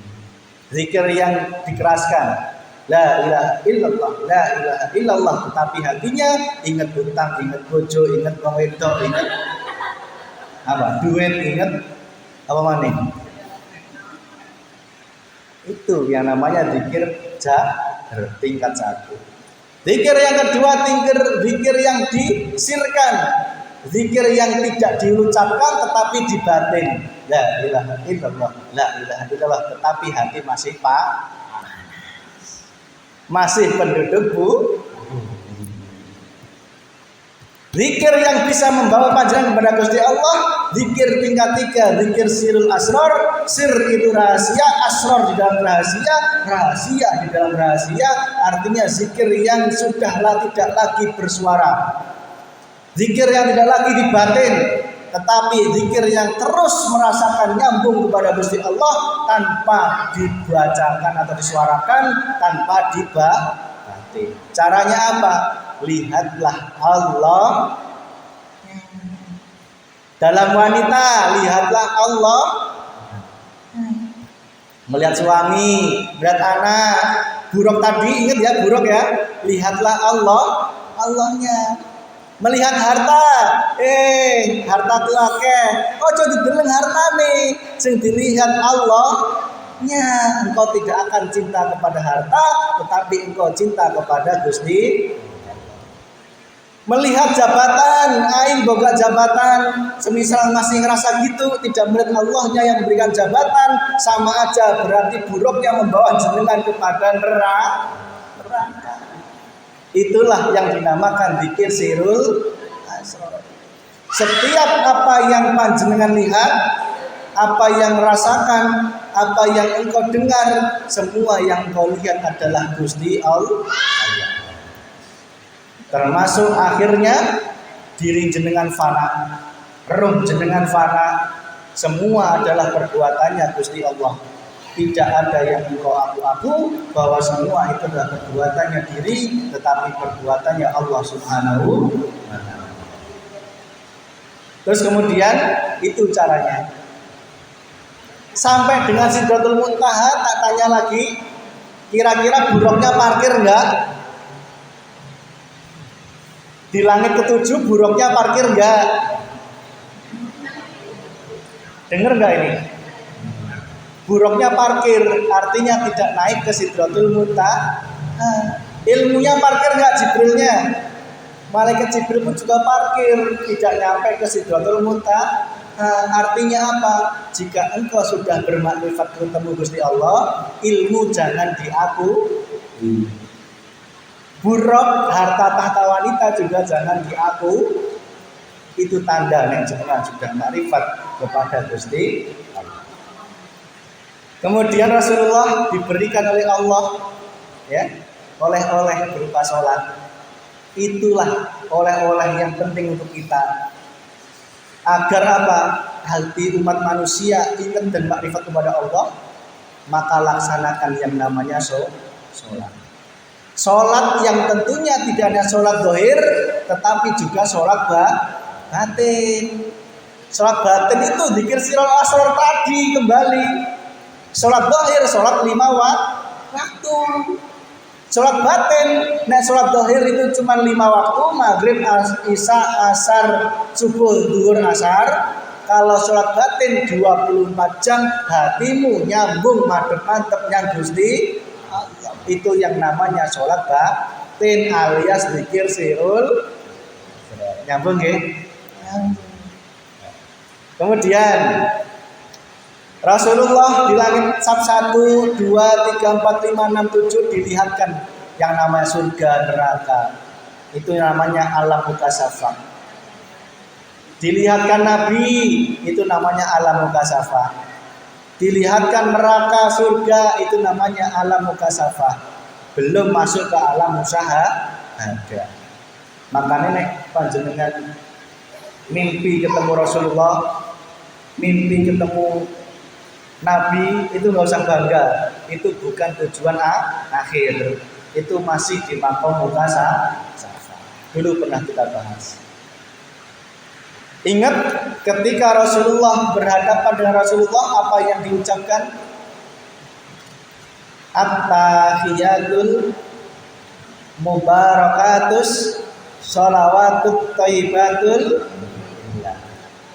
Zikir yang dikeraskan. La ilaha illallah, tetapi hatinya ingat utang, ingat bojo, ingat wong wedok, ingat apa? Duit, ingat apa maning? Itu yang namanya zikir jahar tingkat 1. Zikir yang kedua, zikir yang disirkan, zikir yang tidak diucapkan tetapi dibatin. La ilaha illallah, tetapi hati masih masih penduduk Zikir yang bisa membawa panjenengan kepada Gusti Allah, zikir tingkat 3, zikir sirul asror. Sir itu rahasia, asror di dalam rahasia, rahasia di dalam rahasia. Artinya zikir yang sudahlah tidak lagi bersuara, zikir yang tidak lagi di batin, tetapi zikir yang terus merasakan nyambung kepada Gusti Allah tanpa dibacakan atau disuarakan, tanpa dibatin. Caranya apa? Lihatlah Allah dalam wanita, lihatlah Allah melihat suami, melihat anak. Buruk tadi, ingat ya buruk ya. Lihatlah Allah, Allahnya. Melihat harta, harta tu akeh. Ojo dideleng hartane, sing dilihat Allahnya. Engkau tidak akan cinta kepada harta, tetapi engkau cinta kepada Gusti. Melihat jabatan, aing boga jabatan, semisal masih ngerasa gitu, tidak melihat Allahnya yang memberikan jabatan, sama aja berarti buruknya membawa jenengan kepada neraka. Itulah yang dinamakan zikir sirul asror. Setiap apa yang panjenengan lihat, apa yang rasakan, apa yang engkau dengar, semua yang engkau lihat adalah Gusti Allah. Termasuk akhirnya diri jenengan fana, roh jenengan fana, semua adalah perbuatannya Gusti Allah. Tidak ada yang engkau aku-aku, bahwa semua itu adalah perbuatannya diri, tetapi perbuatannya Allah Subhanahu wa Ta'ala. Terus kemudian itu caranya. Sampai dengan Sidratul Muntaha, tak tanya lagi, kira-kira buruknya parkir enggak? Di langit ketujuh buruknya parkir enggak? Dengar enggak ini? Buruknya parkir artinya tidak naik ke Sidratul Muntaha. Ilmunya parkir enggak Jibrilnya? Malaikat Jibril pun juga parkir, tidak nyampe ke Sidratul Muntaha. Artinya apa? Jika engkau sudah bermakrifat ketemu Gusti Allah, ilmu jangan diaku. Buruk harta tahta wanita juga jangan diaku. Itu tanda yang jenengan sudah makrifat kepada Gusti Allah. Kemudian Rasulullah diberikan oleh Allah ya, oleh-oleh berupa sholat. Itulah oleh-oleh yang penting untuk kita. Agar apa? Hati umat manusia ingat dan makrifat kepada Allah, maka laksanakan yang namanya sholat. Sholat yang tentunya tidak hanya sholat zahir, tetapi juga sholat batin. Sholat batin itu zikir sirul asror tadi kembali. Sholat zahir, sholat 5 waktu. Sholat batin, nah sholat zahir itu cuma 5 waktu, maghrib, isya, asar, subuh, zuhur, asar. Kalau sholat batin 24 jam, hatimu nyambung mantep yang Gusti. Itu yang namanya sholat batin alias zikir sirul. Nyambung ya? Kemudian Rasulullah di langit sab 1, 2, 3, 4, 5, 6, 7 dilihatkan yang namanya surga neraka. Itu namanya alam mukasafah. Dilihatkan Nabi, itu namanya alam mukasafah. Dilihatkan neraka surga, itu namanya alam mukasafah. Belum masuk ke alam musyahadah. Makanya nek panjenengan mimpi ketemu Rasulullah, mimpi ketemu Nabi, itu nggak usah bangga. Itu bukan tujuan akhir. Itu masih di maqam mukasafah. Dulu pernah kita bahas. Ingat ketika Rasulullah berhadapan dengan Rasulullah, apa yang diucapkan? At-tahiyatul mubarakatus sholawatut thayyibatul.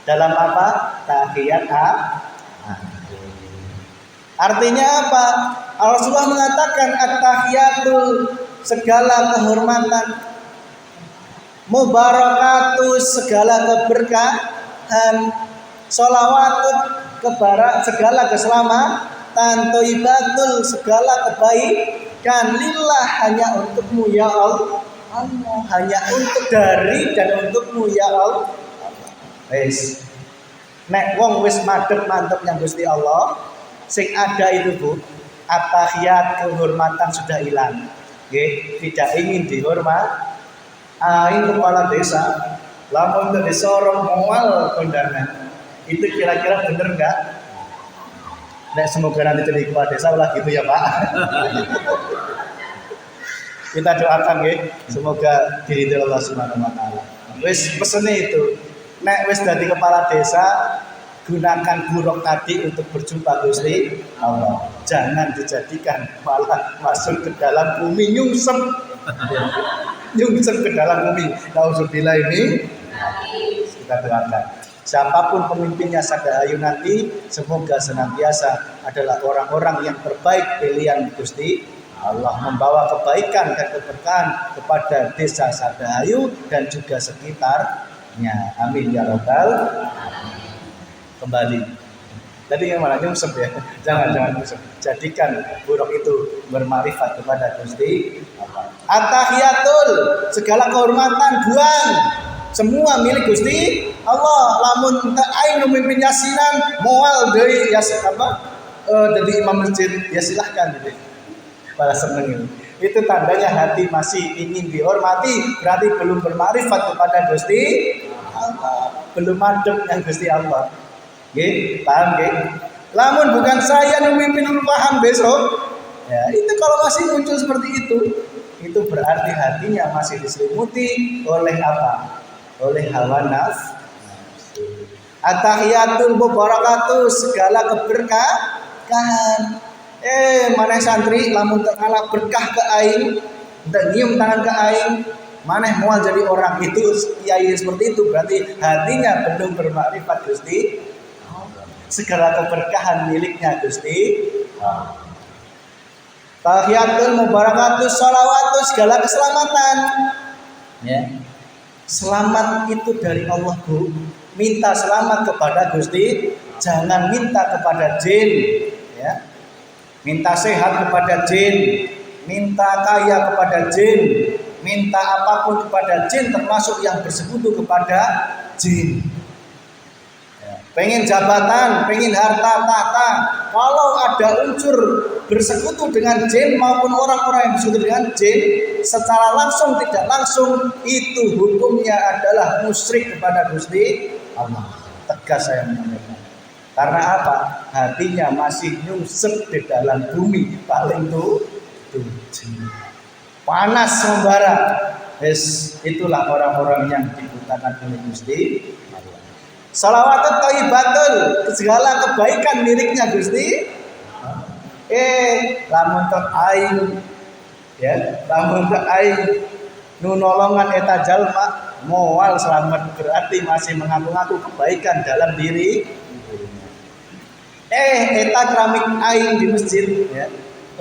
Dalam apa? Tahiyat. Artinya apa? Rasulullah mengatakan at-tahiyatul, segala kehormatan, mubarakatus, segala keberkahan, sholawatut, segala keselamatan, thayyibatul, segala kebaikan lillah, hanya untukmu ya Allah, hanya untuk dari dan untukmu ya Allah. Wis nek wong wis madhep mantep yang Gusti Allah, sing ada itu Bu, at-tahiyat, kehormatan sudah hilang. Nggih, tidak ingin dihormat. Aing kepala desa, lamun teu disorong moal kondangan. Itu kira-kira bener enggak? Nek semoga nanti jadi kepala desa ulah gitu ya Pak. Kita doakan nggih, semoga diridhoi Allah Subhanahu wa taala. Wis pesene itu, nek wis dadi kepala desa, gunakan buruk tadi untuk berjumpa Gusti Allah. Jangan dijadikan malah masuk ke dalam bumi nyungsep. Nyungsep ke dalam bumi. Nauzubillah ini kita doakan. Siapapun pemimpinnya Sadahayu nanti, semoga senantiasa adalah orang-orang yang terbaik pilihan Gusti Allah, membawa kebaikan dan keberkahan kepada desa Sadahayu dan juga sekitarnya. Amin ya robbal. Kembali. Tadi yang mana nyungsep ya? Jangan nyungsep. Jadikan buruk itu bermarifat kepada Gusti Allah. At-tahiyatul, segala kehormatan buang, semua milik Gusti Allah. Lamun aing memimpin yasinan moal deui yasin apa? Jadi imam masjid ya silahkan gitu. Para seneng itu. Itu tandanya hati masih ingin dihormati, berarti belum bermarifat kepada Gusti Allah, belum madep yang Gusti Allah. Nggih, paham nggih? Lamun bukan saya memimpin paham besok. Ya, itu kalau masih muncul seperti itu berarti hatinya masih diselimuti oleh apa? Oleh hawa nafsu. At-tahiyatul mubarakatuh, segala keberkahan. Maneh santri lamun teu ngalah berkah ke aing, teu nyium tangan ke aing, maneh moal jadi orang itu kiai seperti itu, berarti hatinya belum bermakrifat Gusti. Segala keberkahan miliknya Gusti. Tahiyatul mubarakatuh, sholawatuh, segala keselamatan. Ya. Selamat itu dari Allah Bu. Minta selamat kepada Gusti, jangan minta kepada jin. Ya. Minta sehat kepada jin, minta kaya kepada jin, minta apapun kepada jin, termasuk yang bersekutu kepada jin. Pengen jabatan, pengen harta tahta, kalau ada unsur bersekutu dengan jin maupun orang-orang yang bersekutu dengan jin, secara langsung tidak langsung itu hukumnya adalah musyrik kepada Gusti Allah. Tegas saya menyampaikan. Karena apa? Hatinya masih nyungsep di dalam bumi, paling tuh jin. Panas membara. Itulah orang-orang yang dibutakan oleh Gusti Allah. Shalawatut thayyibatul, segala kebaikan miliknya Gusti. Lamun tek aing ya, lamun tek aing nu nolongan eta jalma moal selamat, berarti masih mengaku-ngaku kebaikan dalam diri. Eta keramik aing di masjid ya.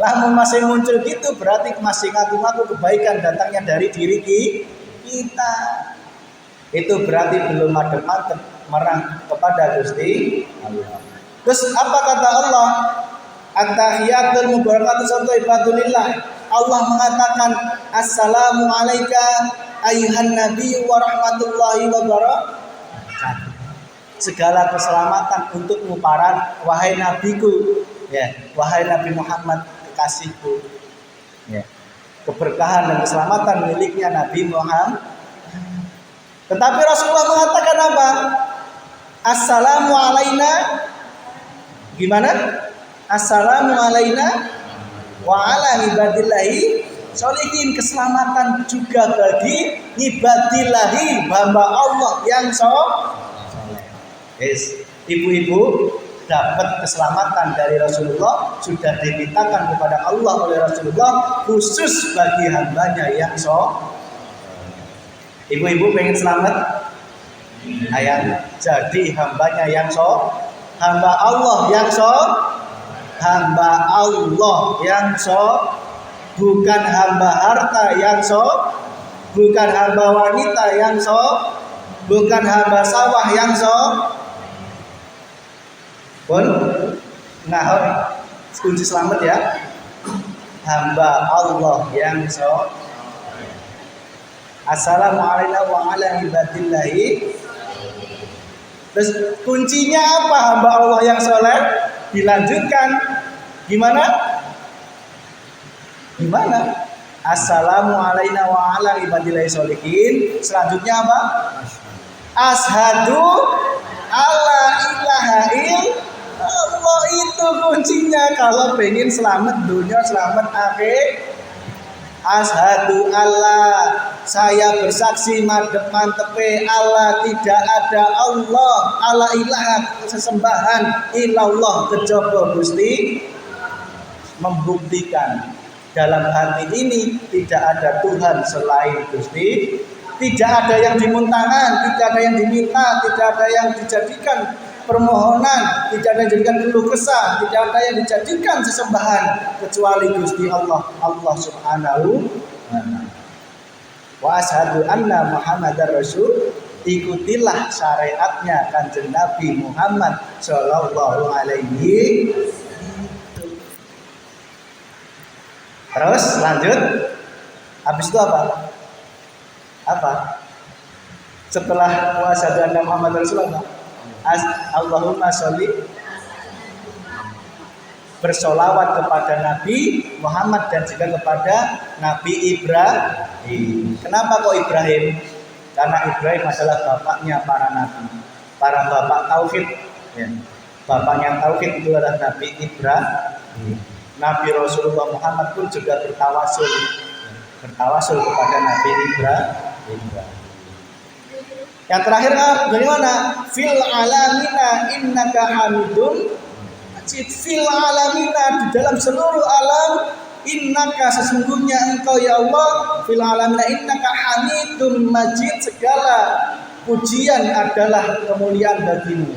Lamun masih muncul gitu berarti masih ngaku-ngaku kebaikan datangnya dari diri kita. Itu berarti belum ada mantep merang kepada Gusti Allah. Terus apa kata Allah? At-tahiyatul mubarakatuh thayyibatulillah. Allah mengatakan assalamu alayka ayyuhan nabiyyu wa rahmatullahi wa barakatuh. Segala keselamatan untukmu para wahai nabiku, ya, wahai Nabi Muhammad kekasihku. Ya. Keberkahan dan keselamatan miliknya Nabi Muhammad. Tetapi Rasulullah mengatakan apa? Assalamu alaina. Gimana? Assalamu alaina wa ala ibadillahi sholihin. Keselamatan juga bagi ibadillahi, hamba Allah yang soleh. Yes. Ibu-ibu dapat keselamatan dari Rasulullah, sudah dimintakan kepada Allah oleh Rasulullah khusus bagi hambanya yang soleh. Ibu-ibu pengen selamat? Ayat jadi hambanya yang hamba Allah yang hamba Allah yang bukan hamba harta yang bukan hamba wanita yang bukan hamba sawah yang pun Kunci selamat ya. Hamba Allah yang soleh. Assalamualaikum warahmatullahi wabarakatuh. Terus kuncinya apa hamba Allah yang soleh? Dilanjutkan. Gimana? Assalamualaikum warahmatullahi wabarakatuh. Selanjutnya apa? Asyhadu alla ilaha illallah. Itu kuncinya kalau pengen selamat dunia, selamat akhir. Asyhadu alla, saya bersaksi mantepe Allah tidak ada Allah, alla ilaha sesembahan illallah kejaba Gusti, membuktikan dalam hati ini tidak ada Tuhan selain Gusti, tidak ada yang dimuntahan, tidak ada yang diminta, tidak ada yang dijadikan permohonan, tidak ada yang dijadikan keluh kesah, tidak ada yang dijadikan sesembahan kecuali Gusti Allah, Allah Subhanahu wa ta'ala. Wa asyhadu anna Muhammadar Rasul, ikutilah syariatnya Kanjeng Nabi Muhammad sallallahu alaihi. Terus lanjut. Habis itu apa? Setelah wa asyhadu anna Muhammadar Rasul apa? Allahumma sholli, bersolawat kepada Nabi Muhammad dan juga kepada Nabi Ibrahim. Kenapa kok Ibrahim? Karena Ibrahim adalah bapaknya para nabi, para bapak tauhid. Ya. Bapaknya tauhid itu adalah Nabi Ibrahim. Nabi Rasulullah Muhammad pun juga bertawasul kepada Nabi Ibrahim. Yang terakhir bagaimana? Fil alamina innaka hamidun majid. Fil alamina, di dalam seluruh alam, innaka sesungguhnya engkau ya Allah, fil alamina innaka hamidun majid, segala pujian adalah kemuliaan bagimu.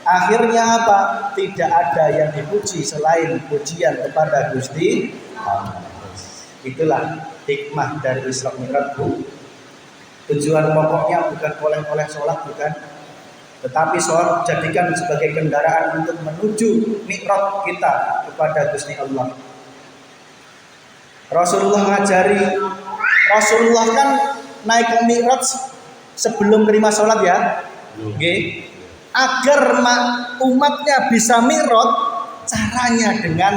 Akhirnya apa? Tidak ada yang dipuji selain pujian kepada Gusti Allah. Itulah hikmah dari Isra Mi'raj. Tujuan pokoknya bukan oleh sholat, bukan, tetapi sholat jadikan sebagai kendaraan untuk menuju mi'raj kita kepada Gusti Allah. Rasulullah ngajari, Rasulullah kan naik ke mi'raj sebelum terima sholat ya. Okay. Agar umatnya bisa mi'raj, caranya dengan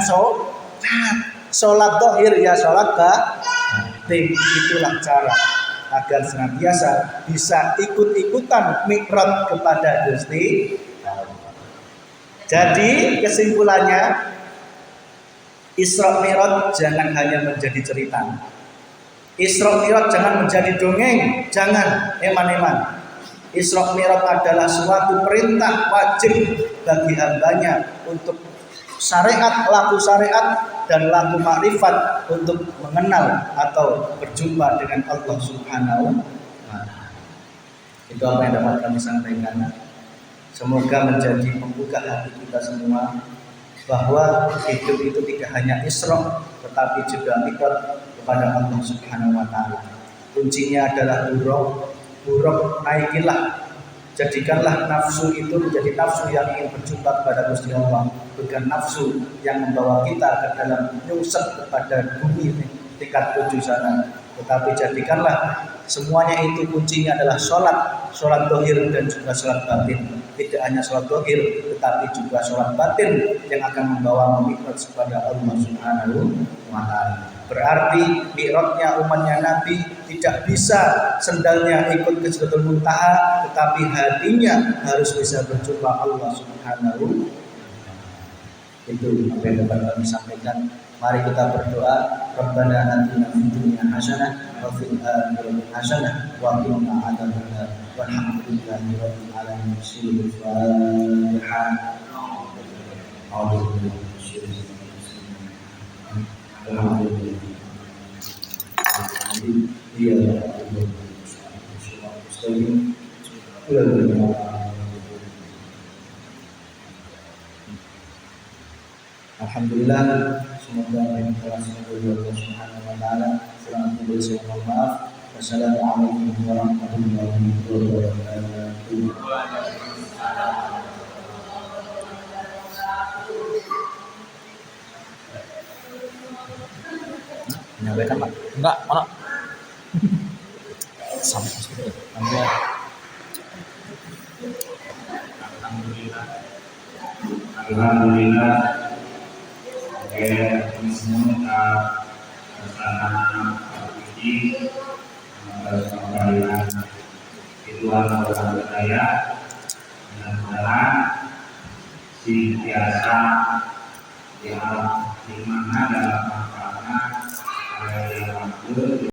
sholat dohir ya, sholat batin. Itulah cara agar senantiasa bisa ikut-ikutan mi'raj kepada Gusti. Jadi kesimpulannya, Isra Mi'raj jangan hanya menjadi cerita. Isra Mi'raj jangan menjadi dongeng, jangan eman-eman. Isra Mi'raj adalah suatu perintah wajib bagi hambanya untuk syariat, laku syariat dan laku makrifat, untuk mengenal atau berjumpa dengan Allah Subhanahu wa ta'ala. Itu apa yang dapat kami sampaikan. Semoga menjadi pembuka hati kita semua bahwa hidup itu tidak hanya Isra tetapi juga mi'raj kepada Allah Subhanahu wa ta'ala. Kuncinya adalah buruk naikilah. Jadikanlah nafsu itu menjadi nafsu yang ingin berjumpa kepada Gusti Allah, bukan nafsu yang membawa kita ke dalam nyungsep kepada bumi tingkat tujuh sana. Tetapi jadikanlah semuanya itu kuncinya adalah sholat dohir dan juga sholat batin. Tidak hanya sholat dohir, tetapi juga sholat batin yang akan membawa mi'raj kepada Allah Subhanahu wa ta'ala. Berarti mi'rajnya umatnya Nabi tidak bisa sendalnya ikut ke Sidratul Muntaha, tetapi hatinya harus bisa berjumpa Allah Subhanahu. Itu apa yang dapat kami sampaikan. Mari kita berdoa. Rabbana atina fid dunya hasanah wa fil akhirati hasanah wa qina adzabannar. Walhamdulillahi rabbil alamin. Al-Fatihah. Alhamdulillah, semoga yang telah Allah Subhanahu wa ta'ala. Mohon maaf. Wassalamualaikum warahmatullahi wabarakatuh. menyampaikan Pak? Enggak, mana? Sampai situ. Anda Alhamdulillah. Alhamdulillah. Oke, semua bersama Pak pengadilan Ituan orang Budaya mudah-mudahan senantiasa yang dimana dalam rangka yang